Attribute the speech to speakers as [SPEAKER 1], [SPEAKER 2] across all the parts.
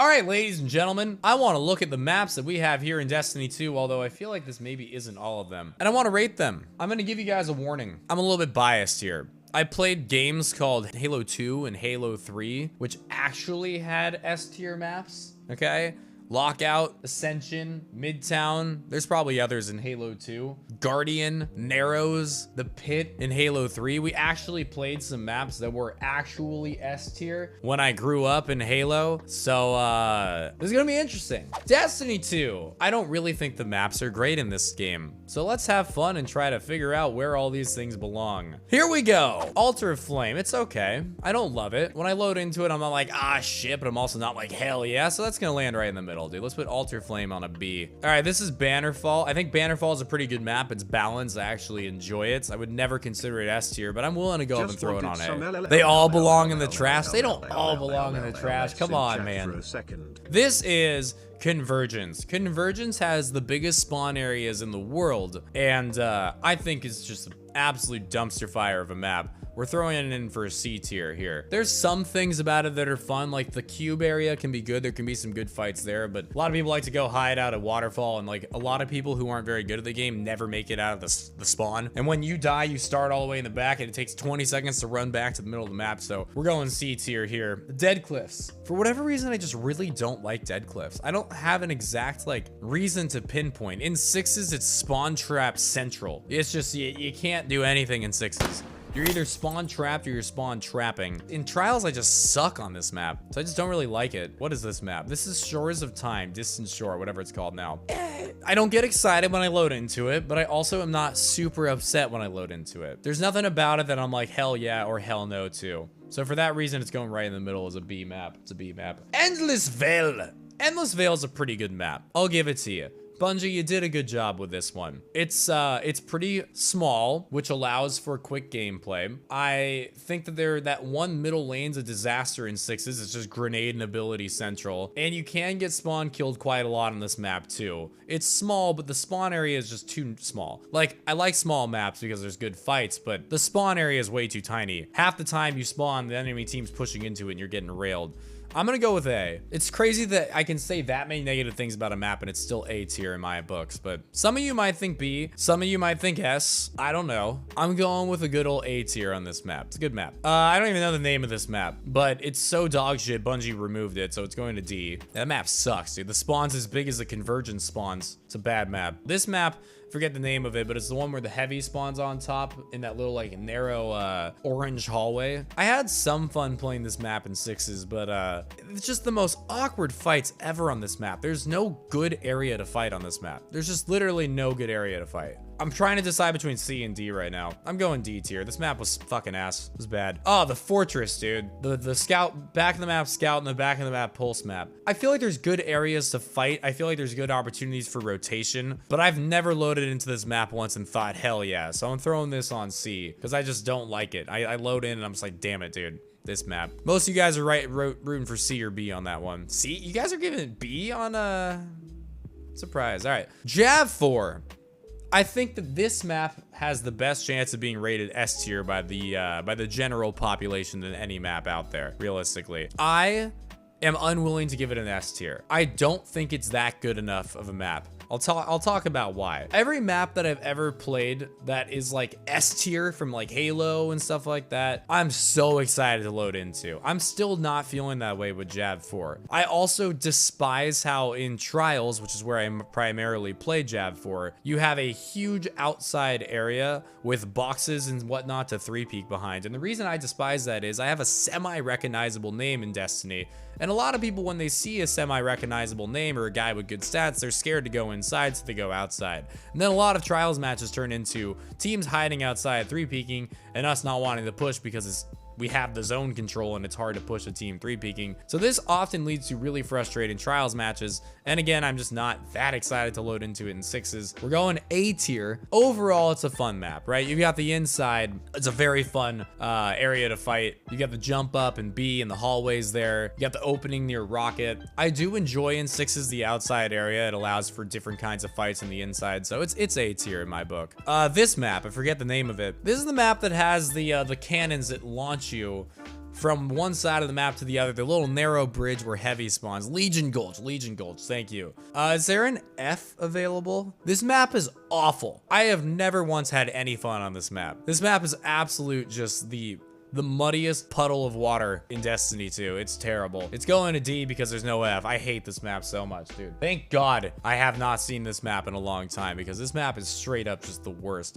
[SPEAKER 1] All right, ladies and gentlemen, I want to look at the maps that we have here in Destiny 2, although I feel like this maybe isn't all of them. And I want to rate them. I'm going to give you guys a warning. I'm a little bit biased here. I played games called Halo 2 and Halo 3, which actually had S tier maps, okay? Lockout, Ascension, Midtown. There's probably others in Halo 2. Guardian, Narrows, The Pit in Halo 3. We actually played some maps that were actually S tier when I grew up in Halo. So, this is gonna be interesting. Destiny 2. I don't really think the maps are great in this game. So let's have fun and try to figure out where all these things belong. Here we go. Altar of Flame. It's okay. I don't love it. When I load into it, I'm not like, ah, shit, but I'm also not like, hell yeah. So that's gonna land right in the middle. Dude, let's put Altar Flame on a B. All right, this is Bannerfall. I think Bannerfall is a pretty good map. It's balanced. I actually enjoy it. I would never consider it S tier, but I'm willing to go up and throw it on A. They all belong in the trash. They don't all belong in the trash. Come on, man. This is Convergence. Convergence has the biggest spawn areas in the world, and I think it's just an absolute dumpster fire of a map. We're throwing it in for a C tier here. There's some things about it that are fun, like the cube area can be good. There can be some good fights there, but a lot of people like to go hide out at Waterfall, and like a lot of people who aren't very good at the game never make it out of the spawn. And when you die, you start all the way in the back, and it takes 20 seconds to run back to the middle of the map. So we're going C tier here. Dead Cliffs. For whatever reason, I just really don't like Dead Cliffs. I don't have an exact like reason to pinpoint. In 6s, it's spawn trap central. It's just, you can't do anything in 6s. You're either spawn trapped or you're spawn trapping. In Trials, I just suck on this map, so I just don't really like it. What is this map? This is Shores of Time, Distant Shore, whatever it's called now. I don't get excited when I load into it, but I also am not super upset when I load into it. There's nothing about it that I'm like, hell yeah or hell no to. So for that reason, it's going right in the middle as a B map. It's a B map. Endless Vale. Endless Vale is a pretty good map. I'll give it to you. Bungie, you did a good job with this one. It's pretty small, which allows for quick gameplay. I think that that one middle lane's a disaster in 6s. It's just grenade and ability central. And you can get spawn killed quite a lot on this map too. It's small, but the spawn area is just too small. Like, I like small maps because there's good fights, but the spawn area is way too tiny. Half the time you spawn, the enemy team's pushing into it and you're getting railed. I'm gonna go with A. It's crazy that I can say that many negative things about a map and it's still A tier in my books, but some of you might think B, some of you might think S. I don't know. I'm going with a good old A tier on this map. It's a good map. I don't even know the name of this map, but it's so dog shit, Bungie removed it, so it's going to D. That map sucks, dude. The spawn's as big as the Convergence spawns. It's a bad map. This map, forget the name of it, but it's the one where the heavy spawns on top in that little like narrow orange hallway. I had some fun playing this map in 6s, but it's just the most awkward fights ever on this map. There's no good area to fight on this map. There's just literally no good area to fight. I'm trying to decide between C and D right now. I'm going D tier. This map was fucking ass. It was bad. Oh, the fortress, dude. The scout, back of the map scout, and the back of the map pulse map. I feel like there's good areas to fight. I feel like there's good opportunities for rotation, but I've never loaded into this map once and thought, hell yeah. So I'm throwing this on C because I just don't like it. I load in and I'm just like, damn it, dude. This map. Most of you guys are rooting for C or B on that one. C? You guys are giving it B on surprise. All right. Jav 4. I think that this map has the best chance of being rated S tier by the general population than any map out there, realistically. I am unwilling to give it an S tier. I don't think it's that good enough of a map. I'll talk about why. Every map that I've ever played that is like S tier from like Halo and stuff like that, I'm so excited to load into. I'm still not feeling that way with Jav 4. I also despise how in Trials, which is where I primarily play Jav 4, you have a huge outside area with boxes and whatnot to 3-peek behind. And the reason I despise that is I have a semi-recognizable name in Destiny. And a lot of people, when they see a semi-recognizable name or a guy with good stats, they're scared to go inside, so they go outside. And then a lot of Trials matches turn into teams hiding outside, 3-peeking, and us not wanting to push because we have the zone control and it's hard to push a team 3-peeking. So this often leads to really frustrating Trials matches. And again, I'm just not that excited to load into it in 6s. We're going A tier. Overall, it's a fun map, right? You've got the inside. It's a very fun area to fight. You got the jump up and B and the hallways there. You got the opening near Rocket. I do enjoy in 6s the outside area. It allows for different kinds of fights in the inside. So it's A tier in my book. This map, I forget the name of it. This is the map that has the cannons that launch you from one side of the map to the other. The little narrow bridge where heavy spawns. Legion Gulch, thank you. Is there an F available? This map is awful. I have never once had any fun on this map. This map is absolute just the muddiest puddle of water in Destiny 2. It's terrible. It's going to D because there's no F. I hate this map so much, dude. Thank God I have not seen this map in a long time because this map is straight up just the worst.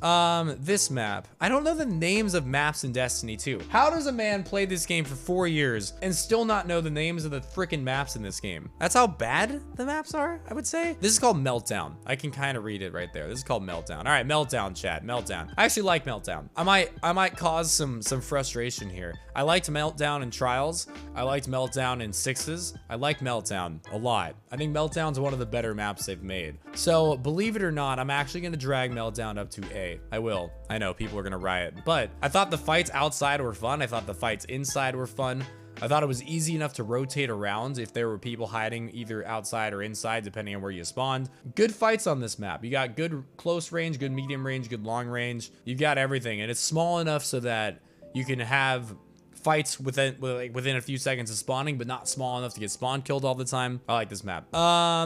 [SPEAKER 1] This map. I don't know the names of maps in Destiny 2. How does a man play this game for 4 years and still not know the names of the freaking maps in this game? That's how bad the maps are, I would say. This is called Meltdown. I can kind of read it right there. This is called Meltdown. All right, Meltdown, chat. Meltdown. I actually like Meltdown. I might cause some frustration here. I liked Meltdown in Trials. I liked Meltdown in Sixes. I like Meltdown a lot. I think Meltdown's one of the better maps they've made. So believe it or not, I'm actually going to drag Meltdown up to A. I will. I know people are going to riot, but I thought the fights outside were fun. I thought the fights inside were fun. I thought it was easy enough to rotate around if there were people hiding either outside or inside, depending on where you spawned. Good fights on this map. You got good close range, good medium range, good long range. You've got everything, and it's small enough so that you can have fights within a few seconds of spawning, but not small enough to get spawn killed all the time. I like this map.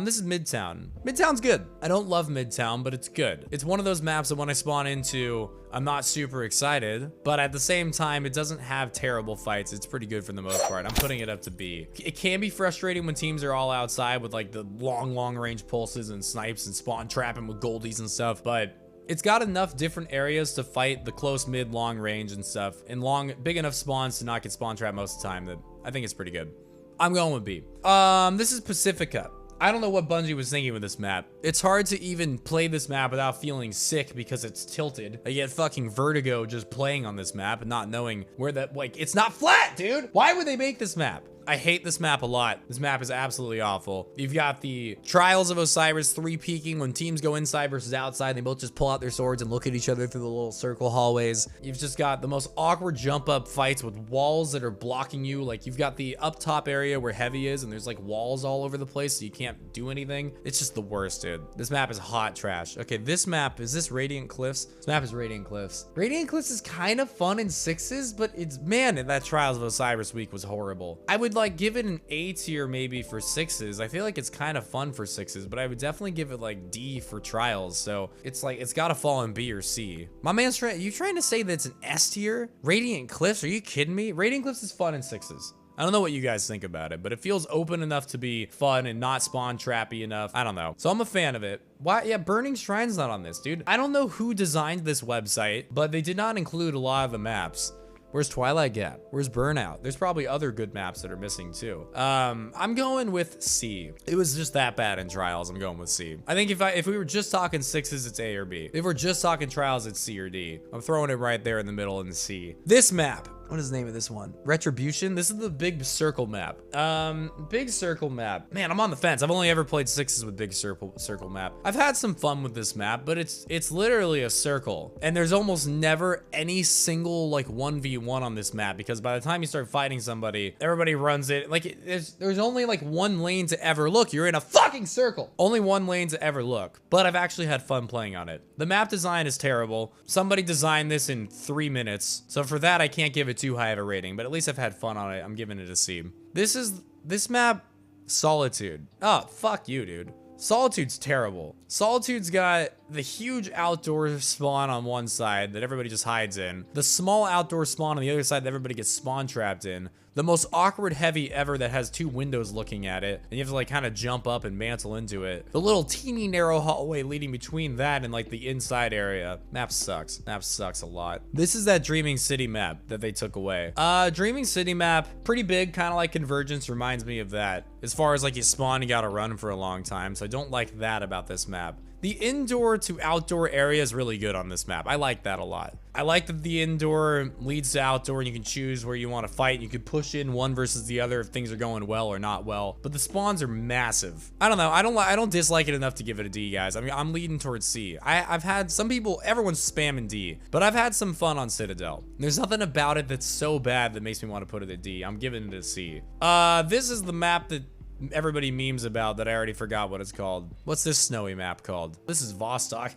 [SPEAKER 1] This is Midtown. Midtown's good. I don't love Midtown, but it's good. It's one of those maps that when I spawn into, I'm not super excited, but at the same time, it doesn't have terrible fights. It's pretty good for the most part. I'm putting it up to B. It can be frustrating when teams are all outside with like the long range pulses and snipes and spawn trapping with goldies and stuff, but it's got enough different areas to fight the close, mid, long range and stuff, and big enough spawns to not get spawn trapped most of the time that I think it's pretty good. I'm going with B. This is Pacifica. I don't know what Bungie was thinking with this map. It's hard to even play this map without feeling sick because it's tilted. I get fucking vertigo just playing on this map and not knowing where it's not flat, dude. Why would they make this map? I hate this map a lot. This map is absolutely awful. You've got the Trials of Osiris 3-peaking when teams go inside versus outside. They both just pull out their swords and look at each other through the little circle hallways. You've just got the most awkward jump up fights with walls that are blocking you. Like you've got the up top area where heavy is and there's like walls all over the place so you can't do anything. It's just the worst, dude. This map is hot trash. Okay, this map, is this Radiant Cliffs? This map is Radiant Cliffs. Radiant Cliffs is kind of fun in Sixes, but it's, man, that Trials of Osiris week was horrible. I would like give it an A tier maybe for Sixes. I feel like it's kind of fun for Sixes, but I would definitely give it like D for Trials. So it's like, it's got to fall in B or C. My man's you trying to say that it's an S tier? Radiant Cliffs? Are you kidding me? Radiant Cliffs is fun in Sixes. I don't know what you guys think about it, but it feels open enough to be fun and not spawn trappy enough. I don't know. So I'm a fan of it. Why? Yeah, Burning Shrine's not on this, dude. I don't know who designed this website, but they did not include a lot of the maps. Where's Twilight Gap? Where's Burnout? There's probably other good maps that are missing too. I'm going with C. It was just that bad in Trials. I'm going with C. I think if we were just talking Sixes, it's A or B. If we're just talking Trials, it's C or D. I'm throwing it right there in the middle in C. This map. What is the name of this one? Retribution? This is the Big Circle map. Big Circle map. Man, I'm on the fence. I've only ever played Sixes with Big Circle map. I've had some fun with this map, but it's literally a circle. And there's almost never any single like 1v1 on this map because by the time you start fighting somebody, everybody runs it. Like there's only like one lane to ever look. You're in a fucking circle. Only one lane to ever look. But I've actually had fun playing on it. The map design is terrible. Somebody designed this in 3 minutes. So for that, I can't give it too high of a rating, but at least I've had fun on it. I'm giving it a C. This map, Solitude. Oh, fuck you, dude. Solitude's terrible. Solitude's got the huge outdoor spawn on one side that everybody just hides in. The small outdoor spawn on the other side that everybody gets spawn trapped in. The most awkward heavy ever that has 2 windows looking at it. And you have to like kind of jump up and mantle into it. The little teeny narrow hallway leading between that and like the inside area. Map sucks. Map sucks a lot. This is that Dreaming City map that they took away. Dreaming City map, pretty big, kind of like Convergence, reminds me of that. As far as like you spawn, you gotta run for a long time. So I don't like that about this map. The indoor to outdoor area is really good on this map. I like that a lot. I like that the indoor leads to outdoor and you can choose where you want to fight. You can push in one versus the other if things are going well or not well. But the spawns are massive. I don't know. I don't dislike it enough to give it a D, guys. I mean, I'm leading towards C. I've had some people, everyone's spamming D, but I've had some fun on Citadel. There's nothing about it that's so bad that makes me want to put it at D. I'm giving it a C. This is the map that everybody memes about that I already forgot what it's called. What's this snowy map called? This is Vostok.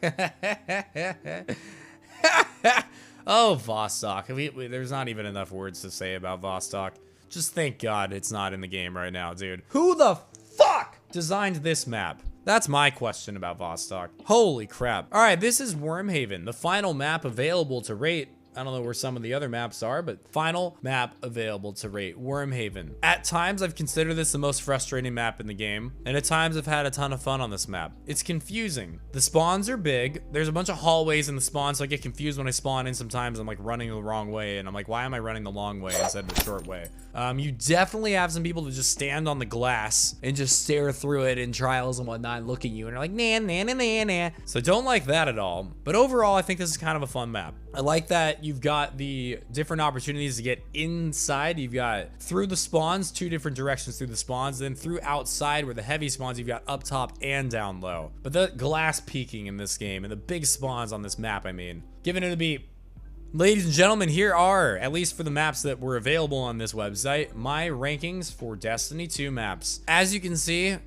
[SPEAKER 1] Oh, Vostok. There's not even enough words to say about Vostok. Just thank God it's not in the game right now, dude. Who the fuck designed this map? That's my question about Vostok. Holy crap. All right, this is Wormhaven, the final map available to rate. I don't know where some of the other maps are, but final map available to rate, Wormhaven. At times, I've considered this the most frustrating map in the game, and at times I've had a ton of fun on this map. It's confusing. The spawns are big. There's a bunch of hallways in the spawn, so I get confused when I spawn in. Sometimes I'm like running the wrong way, and I'm like, why am I running the long way instead of the short way? You definitely have some people that just stand on the glass and just stare through it in trials and whatnot and look at you and are like, nah, nah, nah, nah, nah. So I don't like that at all. But overall, I think this is kind of a fun map. I like that you've got the different opportunities to get inside. You've got through the spawns, 2 different directions through the spawns, then through outside where the heavy spawns, you've got up top and down low. But the glass peeking in this game and the big spawns on this map, I mean, giving it a beat. Ladies and gentlemen, here are, at least for the maps that were available on this website, my rankings for Destiny 2 maps. As you can see,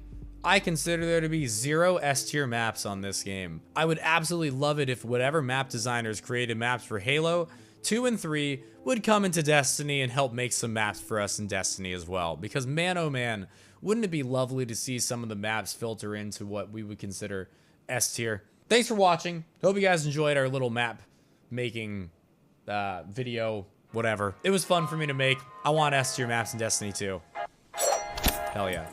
[SPEAKER 1] I consider there to be 0 S-tier maps on this game. I would absolutely love it if whatever map designers created maps for Halo 2 and 3 would come into Destiny and help make some maps for us in Destiny as well. Because man, oh man, wouldn't it be lovely to see some of the maps filter into what we would consider S-tier. Thanks for watching. Hope you guys enjoyed our little map making video, whatever. It was fun for me to make. I want S-tier maps in Destiny 2. Hell yeah.